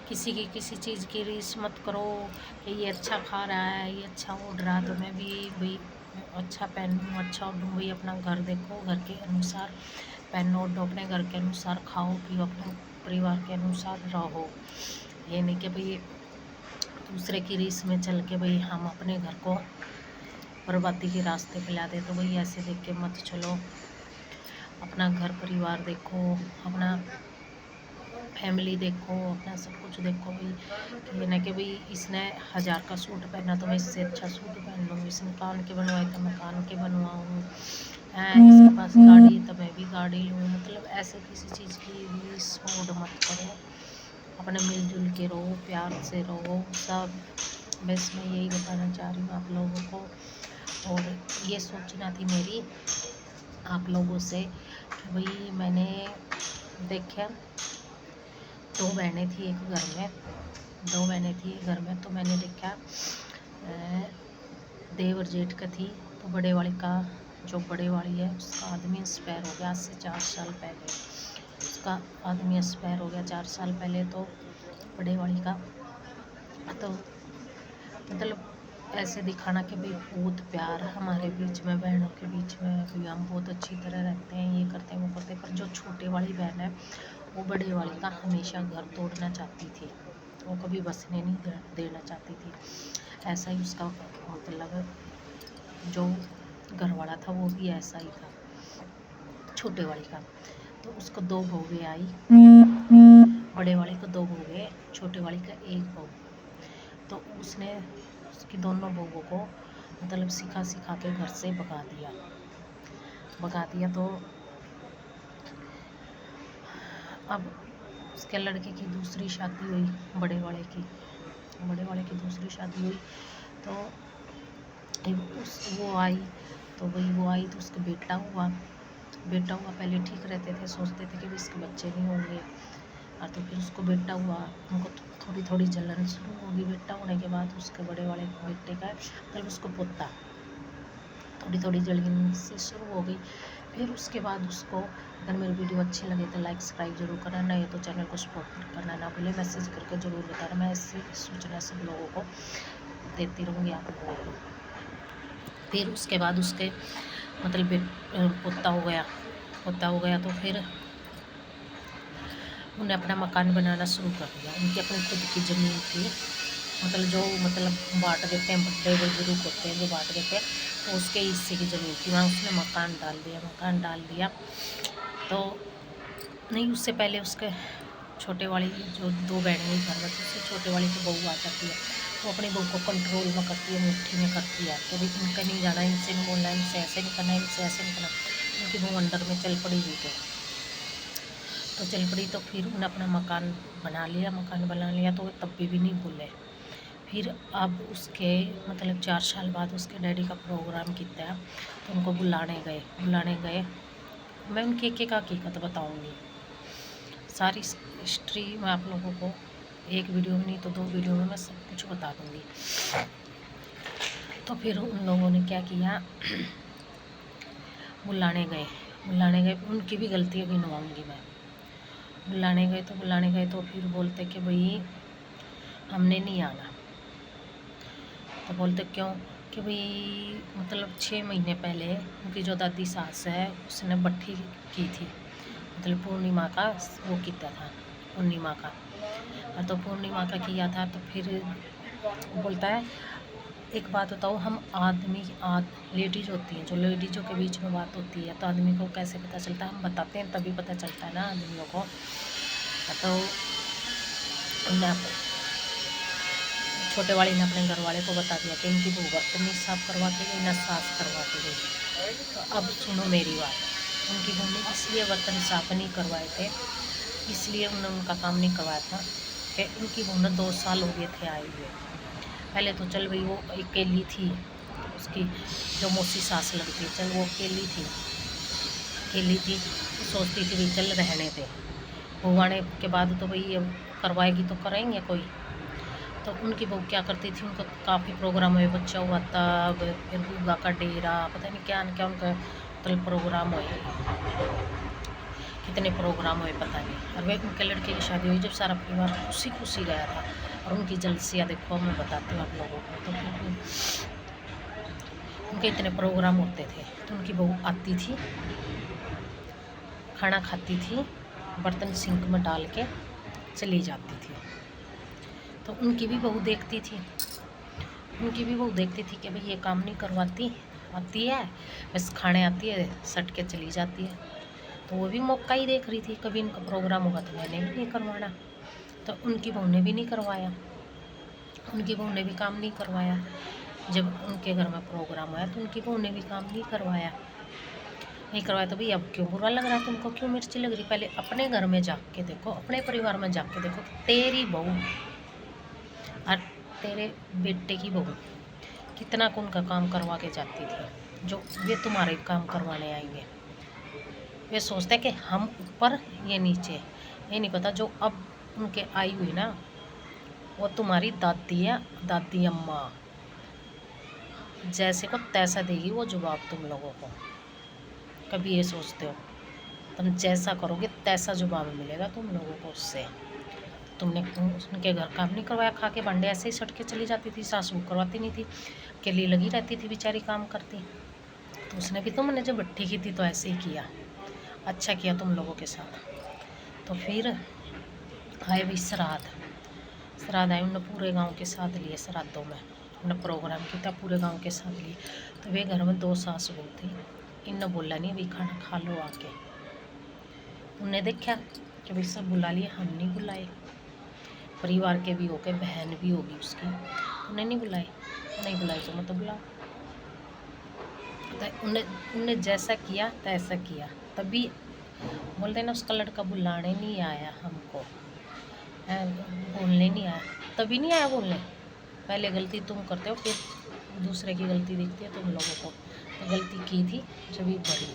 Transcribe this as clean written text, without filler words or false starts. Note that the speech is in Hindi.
किसी की किसी चीज़ की रीस मत करो कि ये अच्छा खा रहा है, ये अच्छा उड़ रहा, तो मैं भी भाई अच्छा पहनूँ, अच्छा उड़ूँ। भाई अपना घर देखो, घर के अनुसार पहनो ओढ़ो, अपने घर के अनुसार खाओ पियो, अपने परिवार के अनुसार रहो। ये नहीं कि भाई दूसरे की रीस में चल के भाई हम अपने घर को बर्बादी के रास्ते पे ला दे। तो भाई ऐसे देख के मत चलो, अपना घर परिवार देखो, अपना फैमिली देखो, अपना सब कुछ देखो। भाई ये ना कि भाई इसने 1000 का सूट पहना तो मैं इससे अच्छा सूट पहन लूँ, इसने कान के बनवाए तो मैं कान के बनवाऊँ, इसके पास गाड़ी है तो मैं भी गाड़ी लूँ। मतलब ऐसे किसी चीज़ की भी सोच मत करो, अपने मिलजुल के रहो, प्यार से रहो सब। बस मैं यही बताना चाह रही हूँ आप लोगों को। और ये सोचना थी मेरी आप लोगों से कि भाई मैंने देखा 2 बहनें थी एक घर में, 2 बहनें थी एक घर में। तो मैंने देखा देवर जेठ का थी, तो बड़े वाली का जो बड़े वाली है उसका आदमी एक्सपायर हो गया आज से 4 साल पहले। उसका आदमी एक्सपायर हो गया 4 साल पहले। तो बड़े वाली का तो मतलब ऐसे दिखाना कि भाई बहुत प्यार हमारे बीच में, बहनों के बीच में, भाई हम बहुत अच्छी तरह रहते हैं, ये करते हैं वो करते हैं। पर जो छोटे वाली बहन है वो बड़े वाली का हमेशा घर तोड़ना चाहती थी, वो कभी बसने नहीं देना चाहती थी। ऐसा ही उसका मतलब जो घर वाला था वो भी ऐसा ही था छोटे वाली का। तो उसको 2 बहुएं आई, बड़े वाले को 2 बहुएं, छोटे वाली का 1 बहू। तो उसने उसकी दोनों बहुओं को मतलब सिखा सिखा के घर से भगा दिया। तो अब उसके लड़के की दूसरी शादी हुई, बड़े वाले की दूसरी शादी हुई। तो वो आई, तो वही वो आई तो उसका बेटा हुआ। पहले ठीक रहते थे, सोचते थे कि इसके बच्चे नहीं होंगे, और तो फिर उसको बेटा हुआ। उनको थोड़ी थोड़ी जलन शुरू होगी बेटा होने के बाद। उसके बड़े वाले बेटे का मतलब उसको पोता, थोड़ी थोड़ी जलन से शुरू हो गई। फिर उसके बाद उसको, अगर मेरी वीडियो अच्छी लगे तो लाइक सब्सक्राइब जरूर करना, नहीं तो चैनल को सपोर्ट करना ना भूले, मैसेज करके ज़रूर बताना। मैं ऐसी सूचना सब लोगों को देती रहूँगी आप लोगों को। फिर उसके बाद उसके मतलब पोता हो गया तो फिर उन्हें अपना मकान बनाना शुरू कर दिया। उनकी अपनी खुद की ज़मीन थी, मतलब बांट देते हैं, बड़े बुजुर्ग होते हैं जो बांट देते हैं, तो उसके हिस्से की ज़मीन थी, वहाँ उसने मकान डाल दिया। तो नहीं, उससे पहले उसके छोटे वाली जो 2 बहनें घर में थी, उससे छोटे वाली की बहू आ जाती है। वो अपनी बहू को कंट्रोल में करती है, मुट्ठी में करती है कि भाई इनका नहीं जाना, इनसे नहीं बोलना, इनसे ऐसे नहीं करना, इनसे ऐसे नहीं करना। उनकी बहू अंडर में चल पड़ी हुई तो चल पड़ी। तो फिर उन्होंने अपना मकान बना लिया तो तब भी नहीं भूले। फिर अब उसके मतलब 4 साल बाद उसके डैडी का प्रोग्राम किया, तो उनको बुलाने गए। मैं उनकी एक हकीकत बताऊंगी, सारी हिस्ट्री मैं आप लोगों को एक वीडियो में नहीं तो 2 वीडियो में मैं सब कुछ बता दूंगी। तो फिर उन लोगों ने क्या किया, बुलाने गए। उनकी भी गलती गिनवाऊंगी मैं। बुलाने गए तो फिर बोलते कि भाई हमने नहीं आना। तो बोलते क्यों, कि भाई मतलब 6 महीने पहले उनकी जो दादी सास है उसने बट्ठी की थी, मतलब पूर्णिमा का वो किया था, पूर्णिमा का। और तो पूर्णिमा का किया था। तो फिर बोलता है एक बात बताओ, हम लेडीज होती हैं, जो लेडीज़ों के बीच में बात होती है तो आदमी को कैसे पता चलता है, हम बताते हैं तभी पता चलता है ना आदमियों को। तो छोटे वाली ने अपने घर वाले को बता दिया कि इनकी बहू बर्तन नहीं साफ करवा के गई, ना सास करवा के गई। तो अब सुनो मेरी बात, उनकी बहू ने इसलिए बर्तन साफ नहीं करवाए थे, इसलिए उन्होंने उनका काम नहीं करवाया था कि उनकी बहू ने 2 साल हो गए थे आए हुए। पहले तो चल भाई वो अकेली थी, उसकी जो मौसी सास लगती है, चल वो अकेली थी, सोचती थी भाई चल रहने दे, बहू आने के बाद तो भाई अब करवाएगी तो कराएंगे कोई। तो उनकी बहू क्या करती थी, उनका काफ़ी प्रोग्राम हुए, बच्चा हुआ तब, फिर बुआ का डेरा, पता नहीं क्या क्या उनका मतलब प्रोग्राम हुए कितने प्रोग्राम हुए पता नहीं। और वे उनके लड़के की शादी हुई जब सारा परिवार खुशी खुशी गया था। और उनकी जलसियाँ देखो, मैं बताती हूँ आप लोगों को। तो उनके इतने प्रोग्राम होते थे। तो उनकी बहू आती थी, खाना खाती थी, बर्तन सिंक में डाल के चली जाती थी। तो उनकी भी बहू देखती थी, कि भाई ये काम नहीं करवाती, आती है बस खाने आती है, सट के चली जाती है। तो वो भी मौका ही देख रही थी, कभी इनका प्रोग्राम होगा तो मैंने भी नहीं करवाना। तो उनकी बहू ने भी नहीं करवाया, उनकी बहू ने भी काम नहीं करवाया। जब उनके घर में प्रोग्राम आया तो उनकी बहू ने भी काम नहीं करवाया। तो भाई अब क्यों बुरा लग रहा है तुमको, क्यों मिर्ची लग रही? पहले अपने घर में जाके देखो, अपने परिवार में जाके देखो, तेरी बहू और तेरे बेटे की बहू कितना कौन का काम करवा के जाती थी, जो वे तुम्हारे काम करवाने आएंगे। वे सोचते हैं कि हम ऊपर ये नीचे। ये नहीं पता जो अब उनके आई हुई ना, वो तुम्हारी दादी है, दादी अम्मा। जैसे को तैसा देगी वो जवाब तुम लोगों को। कभी ये सोचते हो तुम जैसा करोगे तैसा जवाब मिलेगा तुम लोगों को उससे। तुमने उनके घर काम नहीं करवाया, खा के भांडे ऐसे ही सट के चली जाती थी, सासू करवाती नहीं थी, अकेली लगी रहती थी बेचारी काम करती। तो उसने भी तुमने जब भट्टी की थी तो ऐसे ही किया, अच्छा किया तुम लोगों के साथ। तो फिर आए भी श्राद्ध आए, उन्होंने पूरे गांव के साथ लिए, श्राद्धों में उन्होंने प्रोग्राम किया था, पूरे गांव के साथ लिए। तो वे घर में 2 सास बहू थी, इन्हें बोला नहीं भाई खाना खा लो आके। उन्हें देखा कि भाई सब बुला लिए, हम नहीं बुलाए, परिवार के भी हो गए, बहन भी होगी उसकी, उन्हें नहीं बुलाए तो मत बुलाओ। तो उन्हें जैसा किया तैसा किया। तभी बोलते ना उसका लड़का बुलाने नहीं आया हमको, बोलने नहीं आया, तभी नहीं आया बोलने। पहले गलती तुम करते हो, फिर दूसरे की गलती दिखती है तुम लोगों को। तो गलती की थी जब भी बड़ी।